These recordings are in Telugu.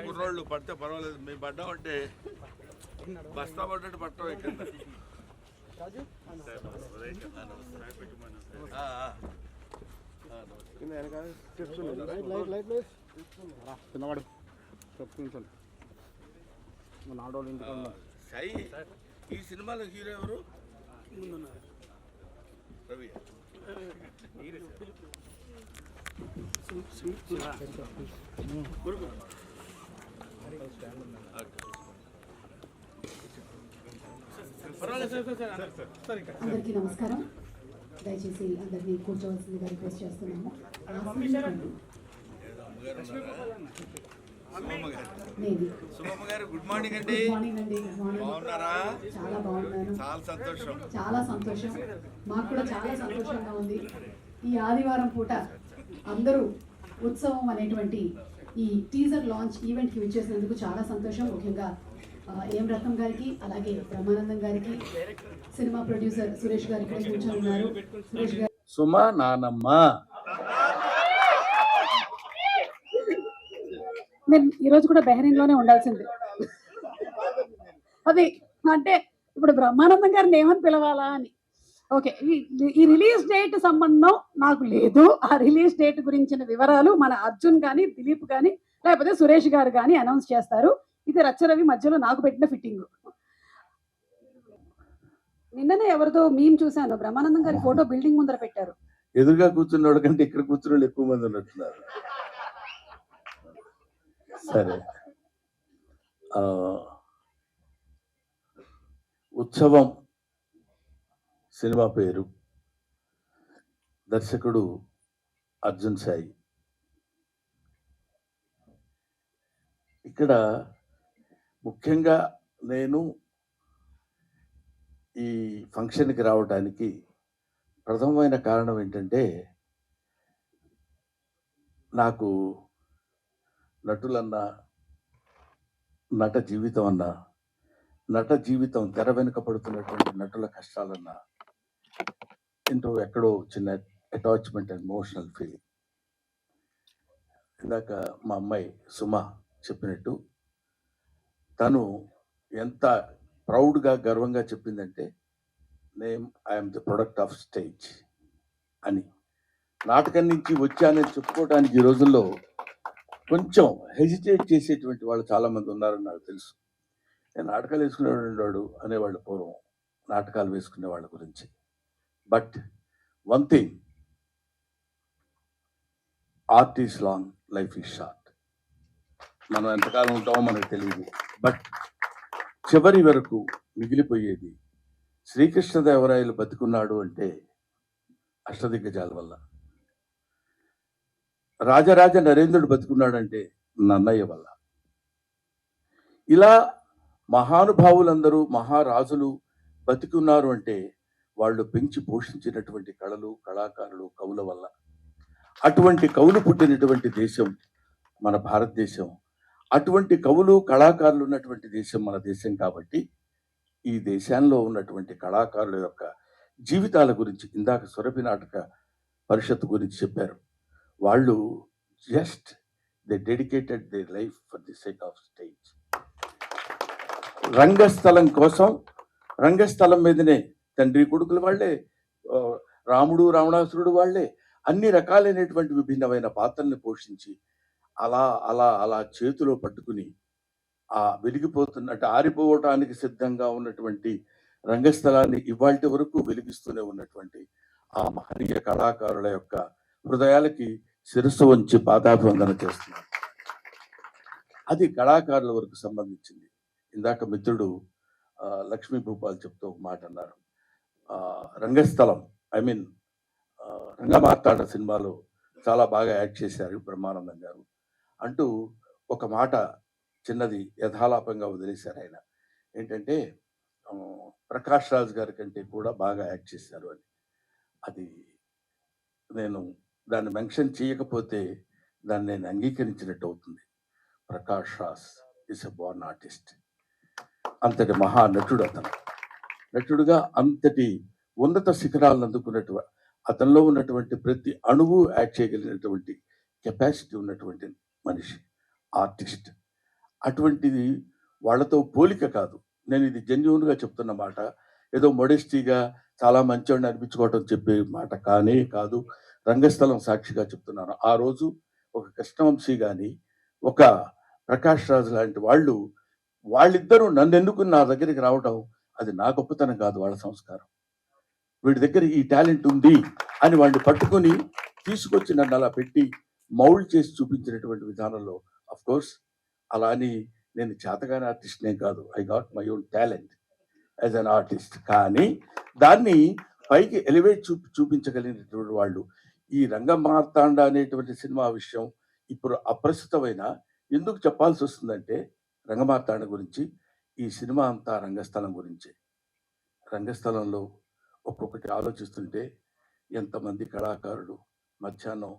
కుర్రోళ్ళు పడితే పర్వాలేదు, మీ పడ్డామంటే బస్తా పడ్డట్టు పట్టం ఎక్కింది. చిన్నవాడు చెప్తుంటాను నాడోళ్ళు ఇంటికి సై. ఈ సినిమాలో హీరో ఎవరు? రవి. అందరికీ నమస్కారం. దయచేసి అందరినీ కూర్చోవలసిందిగా రిక్వెస్ట్ చేస్తున్నాము. సుమమ్మ గారు గుడ్ మార్నింగ్ అండి. బాగున్నారా? చాలా బాగున్నాను. చాలా సంతోషం. మాకు కూడా చాలా సంతోషంగా ఉంది. ఈ ఆదివారం పూట అందరూ ఉత్సవం అనేటువంటి ఈ టీజర్ లాంచ్ ఈవెంట్కి విచ్చేసినందుకు చాలా సంతోషం. ముఖ్యంగా ఎం రత్నం గారికి, అలాగే బ్రహ్మానందం గారికి, సినిమా ప్రొడ్యూసర్ సురేష్ గారు ఇక్కడ కూర్చొని ఉన్నారు. సురేష్ గారు సుమా నానమ్మ. నేను ఈరోజు కూడా బెహరీన్లోనే ఉండాల్సింది. అది అంటే ఇప్పుడు బ్రహ్మానందం గారిని ఏమని పిలవాలా అని. ఓకే, ఈ రిలీజ్ డేట్ సంబంధం నాకు లేదు. ఆ రిలీజ్ డేట్ గురించిన వివరాలు మన అర్జున్ కానీ, దిలీప్ కానీ, లేకపోతే సురేష్ గారు కానీ అనౌన్స్ చేస్తారు. ఇది రచ్చరవి మధ్యలో నాకు పెట్టిన ఫిట్టింగ్. నిన్ననే ఎవరిదో మీమ్ చూశాను, బ్రహ్మానందం గారి ఫోటో బిల్డింగ్ ముందర పెట్టారు. ఎదురుగా కూర్చున్నోడు కంటే ఇక్కడ కూర్చున్న ఎక్కువ మంది ఉన్నట్టున్నారు. సరే, ఉత్సవం సినిమా పేరు, దర్శకుడు అర్జున్ సాయి. ఇక్కడ ముఖ్యంగా నేను ఈ ఫంక్షన్కి రావడానికి ప్రథమమైన కారణం ఏంటంటే, నాకు నటులన్నా, నట జీవితం అన్నా, నట జీవితం తెర వెనుక పడుతున్నటువంటి నటుల కష్టాలన్నా ఎక్కడో చిన్న అటాచ్మెంట్ అండ్ ఎమోషనల్ ఫీలింగ్. ఇందాక మా అమ్మాయి సుమ చెప్పినట్టు, తను ఎంత ప్రౌడ్గా గర్వంగా చెప్పిందంటే, I'm the product of stage అని. నాటకం నుంచి వచ్చానని చెప్పుకోవడానికి ఈ రోజుల్లో కొంచెం హెజిటేట్ చేసేటువంటి వాళ్ళు చాలామంది ఉన్నారని నాకు తెలుసు. నేను నాటకాలు వేసుకునేవాడు అనేవాళ్ళు పూర్వం, నాటకాలు వేసుకునే వాళ్ళ గురించి. But one thing, art is long, life is short. మనం ఎంతకాలం ఉంటామో మనకు తెలియదు. బట్ చివరి వరకు మిగిలిపోయేది, శ్రీకృష్ణదేవరాయలు బతికున్నాడు అంటే అష్టదిగ్గజాల వల్ల, రాజరాజ నరేంద్రుడు బతుకున్నాడంటే నన్నయ్య వల్ల. ఇలా మహానుభావులందరూ, మహారాజులు బతికున్నారు అంటే వాళ్ళు పెంచి పోషించినటువంటి కళలు, కళాకారులు, కవుల వల్ల. అటువంటి కవులు పుట్టినటువంటి దేశం మన భారతదేశం. అటువంటి కవులు, కళాకారులు ఉన్నటువంటి దేశం మన దేశం. కాబట్టి ఈ దేశంలో ఉన్నటువంటి కళాకారుల యొక్క జీవితాల గురించి ఇందాక సురభి నాటక పరిషత్ గురించి చెప్పారు. వాళ్ళు just they dedicated they life for the sake of stage. రంగస్థలం కోసం, రంగస్థలం మీదనే తండ్రి కొడుకులు వాళ్ళే, రాముడు రావణాసురుడు వాళ్ళే, అన్ని రకాలైనటువంటి విభిన్నమైన పాత్రల్ని పోషించి అలా అలా అలా చేతిలో పట్టుకుని ఆ వెలిగిపోతున్నట్టు ఆరిపోవటానికి సిద్ధంగా ఉన్నటువంటి రంగస్థలాన్ని ఇవాల్టి వరకు వెలిగిస్తూనే ఉన్నటువంటి ఆ మహనీయ కళాకారుల యొక్క హృదయాలకి శిరస్సు వంచి పాదాభివందన చేస్తున్నారు. అది కళాకారుల వరకు సంబంధించింది. ఇందాక మిత్రుడు లక్ష్మీ భూపాల్ చెప్తూ ఒక మాట అన్నారు. రంగస్థలం, రంగమార్తాండ సినిమాలో చాలా బాగా యాక్ట్ చేశారు బ్రహ్మానందం గారు అంటూ ఒక మాట చిన్నది యథాలాపంగా వదిలేశారు ఆయన. ఏంటంటే, ప్రకాష్ రాజ్ గారి కంటే కూడా బాగా యాక్ట్ చేశారు అని. అది నేను దాన్ని మెన్షన్ చేయకపోతే దాన్ని నేను అంగీకరించినట్టు అవుతుంది. Prakash Raj is a Born artist. అంతటి మహా నటుడు అతను. నటుడుగా అంతటి ఉన్నత శిఖరాలను అందుకున్నటువంటి, అతనిలో ఉన్నటువంటి ప్రతి అణువు యాక్ట్ చేయగలిగినటువంటి కెపాసిటీ ఉన్నటువంటి మనిషి, ఆర్టిస్ట్. అటువంటిది వాళ్ళతో పోలిక కాదు. నేను ఇది జెన్యూన్గా చెప్తున్న మాట, ఏదో మొడెస్టీగా చాలా మంచోడిని అనిపించుకోవటం చెప్పే మాట కానే కాదు. రంగస్థలం సాక్షిగా చెప్తున్నాను. ఆ రోజు ఒక కృష్ణవంశీ కానీ, ఒక ప్రకాష్ రాజ్ లాంటి వాళ్ళిద్దరూ నన్ను ఎన్నుకుని నా దగ్గరికి రావడం అది నా గొప్పతనం కాదు, వాళ్ళ సంస్కారం. వీడి దగ్గర ఈ టాలెంట్ ఉంది అని వాడిని పట్టుకొని తీసుకొచ్చి నన్ను అలా పెట్టి మౌల్డ్ చేసి చూపించినటువంటి విధానంలో, అఫ్ కోర్స్ అలా అని నేను చేతగాని ఆర్టిస్ట్నే కాదు, I got my own talent as an artist. కానీ దాన్ని పైకి ఎలివేట్ చూపించగలిగినటువంటి వాళ్ళు. ఈ రంగమార్తాండ అనేటువంటి సినిమా విషయం ఇప్పుడు అప్రస్తుతమైన ఎందుకు చెప్పాల్సి వస్తుందంటే, రంగమార్తాండ గురించి, ఈ సినిమా అంతా రంగస్థలం గురించే. రంగస్థలంలో ఒక్కొక్కటి ఆలోచిస్తుంటే ఎంతమంది కళాకారులు మధ్యాహ్నం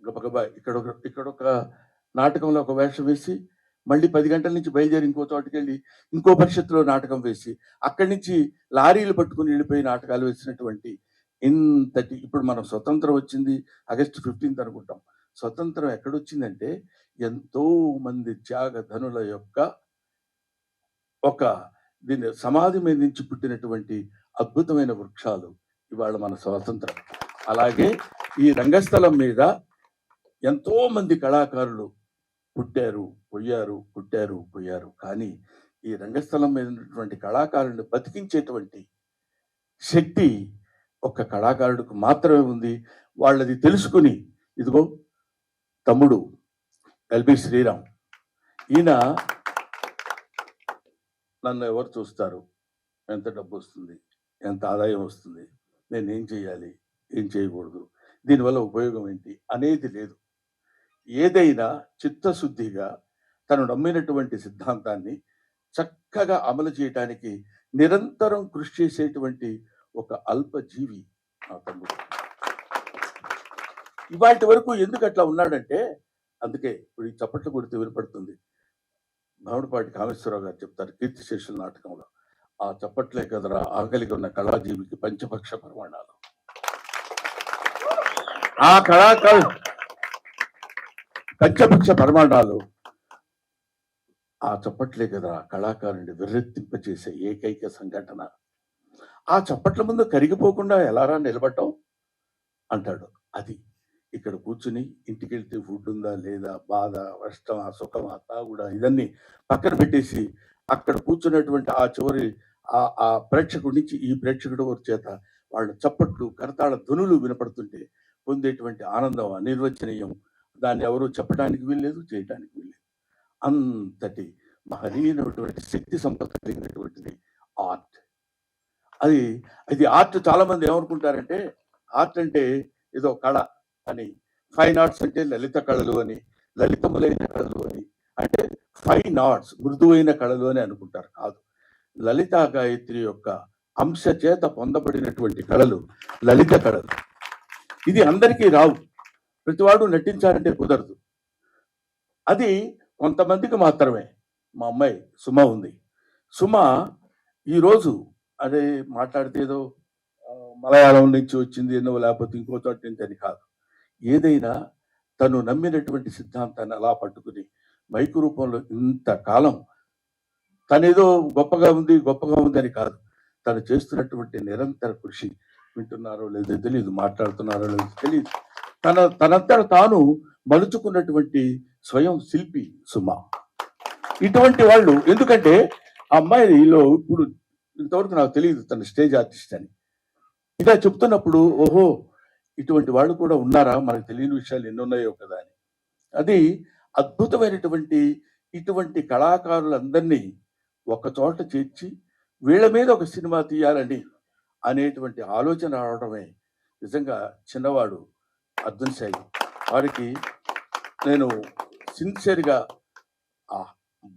గబగబా ఇక్కడొక నాటకంలో ఒక వేషం వేసి మళ్ళీ 10 గంటల నుంచి బయలుదేరి ఇంకో చోటుకి వెళ్ళి ఇంకో పరిషత్తులో నాటకం వేసి అక్కడి నుంచి లారీలు పట్టుకుని వెళ్ళిపోయి నాటకాలు వేసినటువంటి ఇంతటి, ఇప్పుడు మనం స్వతంత్రం వచ్చింది ఆగస్టు 15 అనుకుంటాం. స్వతంత్రం ఎక్కడొచ్చిందంటే ఎంతో మంది త్యాగధనుల యొక్క ఒక దీన్ని సమాధి మీద నుంచి పుట్టినటువంటి అద్భుతమైన వృక్షాలు ఇవాళ మన స్వాతంత్రం. అలాగే ఈ రంగస్థలం మీద ఎంతో మంది కళాకారులు పుట్టారు పోయారు. కానీ ఈ రంగస్థలం మీద ఉన్నటువంటి కళాకారులను బతికించేటువంటి శక్తి ఒక్క కళాకారుడికి మాత్రమే ఉంది. వాళ్ళది తెలుసుకుని, ఇదిగో తమ్ముడు ఎల్బి శ్రీరామ్, ఈయన నన్ను ఎవరు చూస్తారు, ఎంత డబ్బు వస్తుంది, ఎంత ఆదాయం వస్తుంది, నేను ఏం చేయాలి, ఏం చేయకూడదు, దీనివల్ల ఉపయోగం ఏంటి అనేది లేదు. ఏదైనా చిత్తశుద్ధిగా తను నమ్మినటువంటి సిద్ధాంతాన్ని చక్కగా అమలు చేయడానికి నిరంతరం కృషి చేసేటువంటి ఒక అల్పజీవి నా తమ్ముడు. ఇవాటి వరకు ఎందుకు అట్లా ఉన్నాడంటే, అందుకే ఇప్పుడు ఈ చప్పట్లు కొడితే వినపడుతుంది. భావుడిపాటి కామేశ్వరరావు గారు చెప్తారు కీర్తిశేషుల నాటకంలో, ఆ చప్పట్లే కదరా ఆకలిగా ఉన్న కళాజీవికి పంచపక్ష ప్రమాణాలు. ఆ కళాకారు పంచపక్ష ప్రమాణాలు, ఆ చప్పట్లే కదరా కళాకారుని విర్రెత్తింపచేసే ఏకైక సంఘటన. ఆ చప్పట్ల ముందు కరిగిపోకుండా ఎలారా నిలబడటం అంటాడు. అది ఇక్కడ కూర్చుని ఇంటికి వెళ్తే ఫుడ్ ఉందా లేదా, బాధ, కష్టమా, సుఖమా, తాగుడా, ఇదన్నీ పక్కన పెట్టేసి అక్కడ కూర్చున్నటువంటి ఆ చివరి ఆ ప్రేక్షకుడి నుంచి ఈ ప్రేక్షకుడి వరకు చేత వాళ్ళ చప్పట్లు, కరతాళ ధ్వనులు వినపడుతుంటే పొందేటువంటి ఆనందం అనిర్వచనీయం. దాన్ని ఎవరు చెప్పడానికి వీల్లేదు, చేయడానికి వీల్లేదు. అంతటి మహనీయమైనటువంటి శక్తి సంపద కలిగినటువంటిది ఆర్ట్. అది ఆర్ట్. చాలా మంది ఏమనుకుంటారంటే ఆర్ట్ అంటే ఏదో కళ అని, ఫైన్ ఆర్ట్స్ అంటే లలిత కళలు అని, లలితములైన కళలు అని, అంటే ఫైన్ ఆర్ట్స్ మృదువైన కళలు అని అనుకుంటారు. కాదు, లలితా గాయత్రి యొక్క అంశ చేత పొందబడినటువంటి కళలు లలిత కళలు. ఇది అందరికీ రావు, ప్రతివాడు నటించాలంటే కుదరదు. అది కొంతమందికి మాత్రమే. మా అమ్మాయి సుమ ఉంది. సుమ ఈరోజు అదే మాట్లాడితే ఏదో మలయాళం నుంచి వచ్చింది ఎన్నో, లేకపోతే ఇంకో చోట నుంచి అని కాదు. ఏదైనా తను నమ్మినటువంటి సిద్ధాంతాన్ని అలా పట్టుకుని మైకు రూపంలో ఇంతకాలం తనేదో గొప్పగా ఉంది అని కాదు, తను చేస్తున్నటువంటి నిరంతర కృషి. వింటున్నారో లేదో తెలియదు, మాట్లాడుతున్నారో లేదో తెలియదు. తనంతట తాను మలుచుకున్నటువంటి స్వయం శిల్పి సుమ. ఇటువంటి వాళ్ళు, ఎందుకంటే ఆ అమ్మాయిలో ఇప్పుడు ఇంతవరకు నాకు తెలియదు తన స్టేజ్ ఆర్టిస్ట్ అని. ఇలా చెప్తున్నప్పుడు ఓహో ఇటువంటి వాళ్ళు కూడా ఉన్నారా, మనకు తెలియని విషయాలు ఎన్నున్నాయో కదా అని. అది అద్భుతమైనటువంటి ఇటువంటి కళాకారులందరినీ ఒక చోట చేర్చి వీళ్ళ మీద ఒక సినిమా తీయాలని అనేటువంటి ఆలోచన రావడమే నిజంగా చిన్నవాడు అర్జున్ సాయి. వారికి నేను సిన్సియర్గా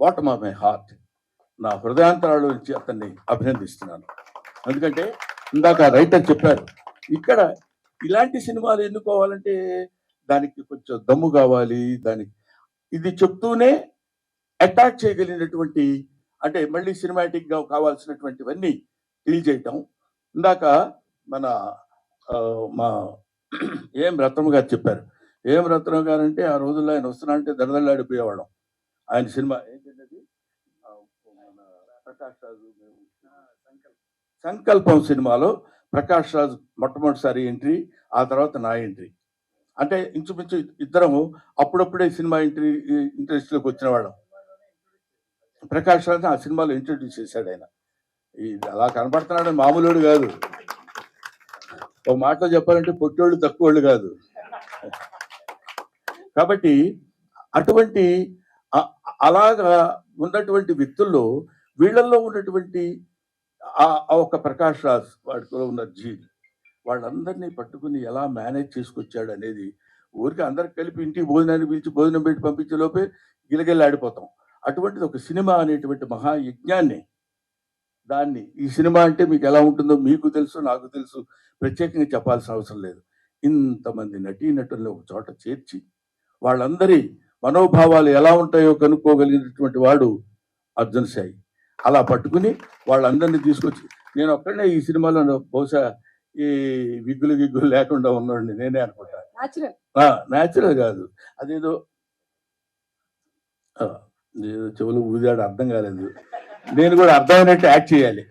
బాటమ్ ఆఫ్ మై హార్ట్, నా హృదయాంతరాల నుంచి అతన్ని అభినందిస్తున్నాను. ఎందుకంటే ఇందాక రైటర్ చెప్పారు, ఇక్కడ ఇలాంటి సినిమాలు ఎన్నుకోవాలంటే దానికి కొంచెం దమ్ము కావాలి. దానికి ఇది చెప్తూనే అటాక్ చేయగలిగినటువంటి, అంటే మళ్ళీ సినిమాటిక్గా కావాల్సినటువంటివన్నీ తెలియజేయటం. ఇందాక మా ఏం రత్నమ్మ గారు చెప్పారు, ఏం రత్నం గారు అంటే ఆ రోజుల్లో ఆయన వస్తున్నా అంటే దడదళ్ళాడిపోయేవాళ్ళం. ఆయన సినిమా ఏంటంటే మన ప్రకాష్ రాజు సంకల్పం సినిమాలో ప్రకాష్ రాజ్ మొట్టమొదటిసారి ఎంట్రీ, ఆ తర్వాత నా ఎంట్రీ. అంటే ఇంచుమించు ఇద్దరము అప్పుడప్పుడే సినిమా ఇంట్రెస్ట్లోకి వచ్చిన వాళ్ళం. ప్రకాష్ రాజ్ ఆ సినిమాలో ఇంట్రడ్యూస్ చేశాడు ఆయన. అలా కనపడుతున్నాడు మామూలుడు కాదు. ఒక మాటలో చెప్పాలంటే పొట్టోళ్ళు తక్కువోళ్ళు కాదు. కాబట్టి అటువంటి అలాగా ఉన్నటువంటి వ్యక్తుల్లో వీళ్ళల్లో ఉన్నటువంటి ఒక ప్రకాష్ రాజ్ వాడితో ఉన్న జీవి వాళ్ళందరినీ పట్టుకుని ఎలా మేనేజ్ చేసుకొచ్చాడు అనేది ఊరికి అందరికి కలిపి ఇంటికి భోజనాన్ని పిలిచి భోజనం పెట్టి పంపించే లోపే గిలగిల్లాడిపోతాం. అటువంటిది ఒక సినిమా అనేటువంటి మహాయజ్ఞాన్ని దాన్ని ఈ సినిమా అంటే మీకు ఎలా ఉంటుందో మీకు తెలుసు, నాకు తెలుసు, ప్రత్యేకంగా చెప్పాల్సిన అవసరం లేదు. ఇంతమంది నటీనటులను ఒక చోట చేర్చి వాళ్ళందరి మనోభావాలు ఎలా ఉంటాయో కనుక్కోగలిగినటువంటి వాడు అర్జున్ సాయి. అలా పట్టుకుని వాళ్ళందరినీ తీసుకొచ్చి నేను ఒక్కడనే ఈ సినిమాలో బహుశా ఈ విగ్గులు లేకుండా ఉన్నాడు నేనే అనుకుంటా. న్యాచురల్ కాదు, అదేదో చెవులు ఊదాడు అర్థం కాలేదు, నేను కూడా అర్థమైనట్టు యాక్ట్ చేయాలి.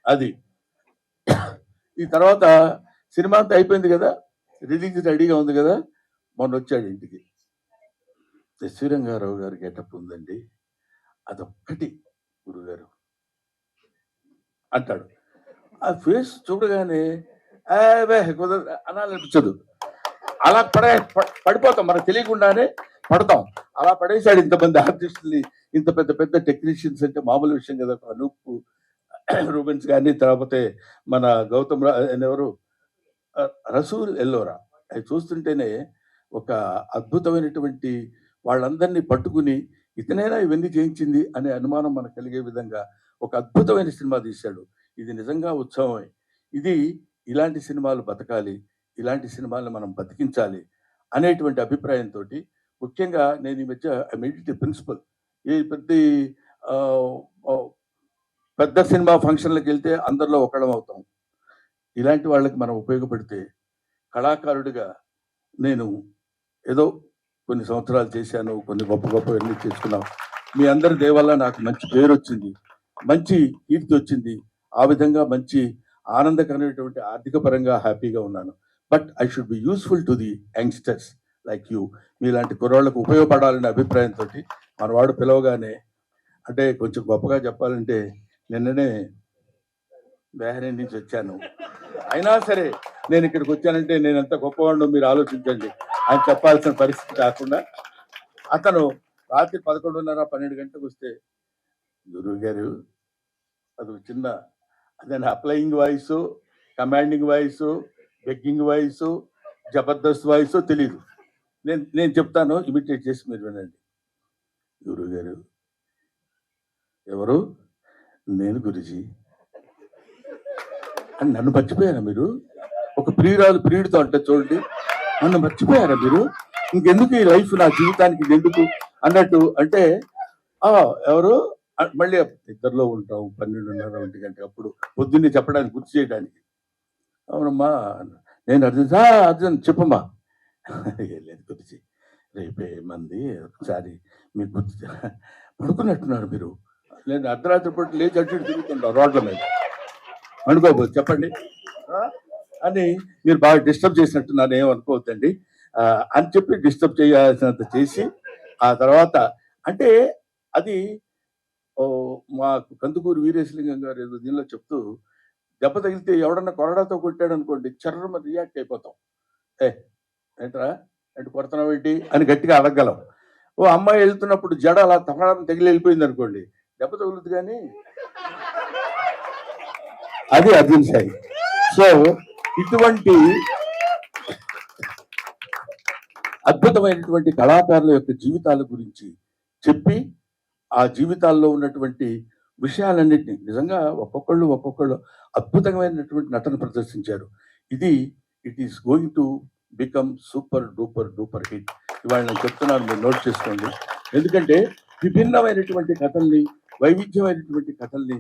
అది ఈ తర్వాత సినిమా అంతా అయిపోయింది కదా, రిలీజ్ రెడీగా ఉంది కదా, మొన్న వచ్చాడు ఇంటికి. శ్రీరంగారావు గారు గెటప్ ఉందండి, అదొక్కటి గురుగారు అంటాడు. ఆ ఫేస్ చూడగానే అనాలనిపించదు. అలా పడిపోతాం, మనకు తెలియకుండానే పడతాం. అలా పడేశాడు ఇంతమంది ఆర్టిస్టుల్ని, ఇంత పెద్ద పెద్ద టెక్నీషియన్స్ అంటే మామూలు విషయం కదా. అనూప్ రూబెన్స్ కానీ, తర్వాత మన గౌతమ్ ఎవరు రసూల్ ఎల్లోరా, అవి చూస్తుంటేనే ఒక అద్భుతమైనటువంటి వాళ్ళందరినీ పట్టుకుని ఇతనైనా ఇవన్నీ చేయించింది అనే అనుమానం మనకు కలిగే విధంగా ఒక అద్భుతమైన సినిమా తీశాడు. ఇది నిజంగా ఉత్సవమే. ఇది ఇలాంటి సినిమాలు బతకాలి, ఇలాంటి సినిమాలను మనం బతికించాలి అనేటువంటి అభిప్రాయంతో ముఖ్యంగా నేను ఈ మధ్య మెడిటి ప్రిన్సిపల్ ఈ పెద్ద సినిమా ఫంక్షన్లకు వెళ్తే అందరిలో ఒకళ్ళం అవుతాం. ఇలాంటి వాళ్ళకి మనం ఉపయోగపడితే కళాకారుడిగా నేను ఏదో కొన్ని సంవత్సరాలు చేశాను, కొన్ని గొప్పవన్నీ చేసుకున్నాం. మీ అందరి దయవల్ల నాకు మంచి పేరు వచ్చింది, మంచి కీర్తి వచ్చింది. ఆ విధంగా మంచి ఆనందకరమైనటువంటి ఆర్థిక పరంగా హ్యాపీగా ఉన్నాను. But I should be useful to the youngsters like you. మీలాంటి కుర్రాళ్ళకు ఉపయోగపడాలనే అభిప్రాయంతో మనవాడు పిలవగానే, అంటే కొంచెం గొప్పగా చెప్పాలంటే నిన్ననే బెహ్రెయిన్ నుంచి వచ్చాను, అయినా సరే నేను ఇక్కడికి వచ్చానంటే నేను ఎంత గొప్పవాడినో మీరు ఆలోచించండి అని చెప్పాల్సిన పరిస్థితి కాకుండా, అతను రాత్రి 11:30, 12 గంటలకు వస్తే, గురువు గారు అది చిన్న అదే applying voice, commanding voice, begging voice, Jabardasth voice తెలీదు. నేను చెప్తాను, ఇమిటేట్ చేసి మీరు వినండి. గురువు గారు ఎవరు? నేను గురుజీ అని. నన్ను మర్చిపోయారా మీరు? ఒక ప్రియుడితో అంటే చూడండి, నన్ను మర్చిపోయారా మీరు? ఇంకెందుకు ఈ లైఫ్, నా జీవితానికి ఎందుకు అన్నట్టు. అంటే ఎవరు? మళ్ళీ ఇద్దరిలో ఉంటాం 12:30, 1 గంట అప్పుడు పొద్దున్నే చెప్పడానికి, గుర్తు చేయడానికి. అవునమ్మా, నేను అర్జున్ చెప్పమ్మా. లేదు గురించి రేపే మంది ఒకసారి మీకు గుర్తు పడుకున్నట్టున్నారు మీరు. నేను అర్ధరాత్రి పూట లేచి అటు తిరుగుతుంటాం రోడ్ల మీద, అనుకోబోదు చెప్పండి అని మీరు బాగా డిస్టర్బ్ చేసినట్టున్నారు, ఏమనుకోవద్దండి అని చెప్పి డిస్టర్బ్ చేయాల్సినంత చేసి, ఆ తర్వాత అంటే అది మాకు కందుకూరు వీరేశలింగం గారు ఏదో దీనిలో చెప్తూ, దెబ్బ తగిలితే ఎవడన్నా కొరడాతో కొట్టాడు అనుకోండి, చర్రమ రియాక్ట్ అయిపోతాం. ఏంట్రా అంటే కొడుతున్నావు ఏంటి అని గట్టిగా అడగగలం. ఓ అమ్మాయి వెళ్తున్నప్పుడు జడ అలా తగిలి వెళ్ళిపోయింది అనుకోండి, దెబ్బ తగులుతుంది కానీ. అది అర్జున్ సాయి. సో ఇటువంటి అద్భుతమైనటువంటి కళాకారుల యొక్క జీవితాల గురించి చెప్పి, ఆ జీవితాల్లో ఉన్నటువంటి విషయాలన్నింటినీ నిజంగా ఒక్కొక్కళ్ళు అద్భుతమైనటువంటి నటన ప్రదర్శించారు. It is going to become super duper hit. ఇవాళ నేను చెప్తున్నాను, మీరు నోట్ చేసుకోండి. ఎందుకంటే విభిన్నమైనటువంటి కథల్ని, వైవిధ్యమైనటువంటి కథల్ని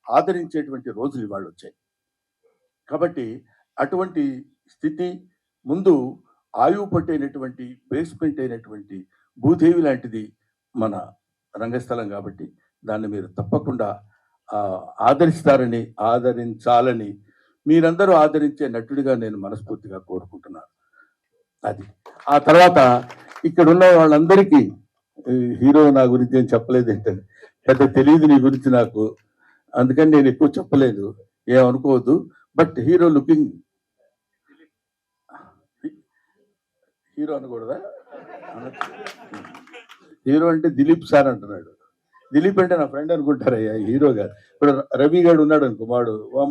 ఆదరించేటువంటి రోజులు ఇవాళ వచ్చాయి. కాబట్టి అటువంటి స్థితి ముందు ఆయువు పట్టైనటువంటి బేస్మెంట్ అయినటువంటి భూదేవి లాంటిది మన రంగస్థలం కాబట్టి దాన్ని మీరు తప్పకుండా ఆదరిస్తారని, ఆదరించాలని, మీరందరూ ఆదరించే నటుడిగా నేను మనస్ఫూర్తిగా కోరుకుంటున్నాను. అది ఆ తర్వాత ఇక్కడ ఉన్న వాళ్ళందరికీ హీరో నా గురించి ఏం చెప్పలేదు ఏంటంటే పెద్ద తెలియదు నీ గురించి నాకు, అందుకని నేను ఎక్కువ చెప్పలేదు, ఏమనుకోవద్దు. బట్ హీరో లుకింగ్, హీరో అనకూడదా? హీరో అంటే దిలీప్ సార్ అంటున్నాడు. దిలీప్ అంటే నా ఫ్రెండ్ అనుకుంటారయ్యా, హీరో గారు. ఇప్పుడు రవి గారు ఉన్నాడు అనుకో,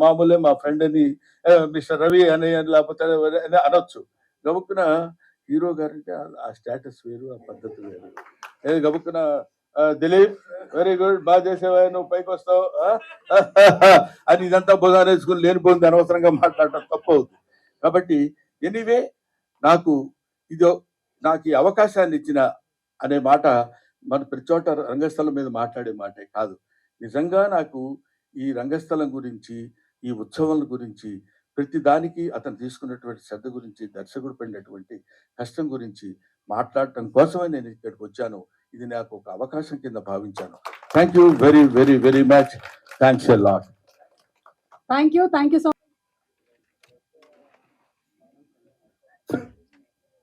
మామూలే మా ఫ్రెండ్ అని మిస్టర్ రవి అని లేకపోతే అనొచ్చు. గబుక్కున హీరో గారు అంటే ఆ స్టేటస్ వేరు, ఆ పద్ధతి వేరు. గబుక్కున దిలీప్ వెరీ గుడ్, బాగా చేసేవా, నువ్వు పైకి వస్తావు అని ఇదంతా భుజాన్ని వేసుకుని లేనిపోయింది అనవసరంగా మాట్లాడటం తప్పు అవుతుంది. కాబట్టి ఎనీవే నాకు ఈ అవకాశాన్ని ఇచ్చిన అనే మాట మన ప్రతి చోట రంగస్థలం మీద మాట్లాడే మాటే కాదు. నిజంగా నాకు ఈ రంగస్థలం గురించి, ఈ ఉత్సవం గురించి, ప్రతి దానికి అతను తీసుకున్నటువంటి శ్రద్ధ గురించి, దర్శకుడు పడినటువంటి కష్టం గురించి మాట్లాడటం కోసమే నేను ఇక్కడికి వచ్చాను. ఇది నాకు ఒక అవకాశం కింద భావించాను. Thank you very very very much. Thanks a lot. Thank you so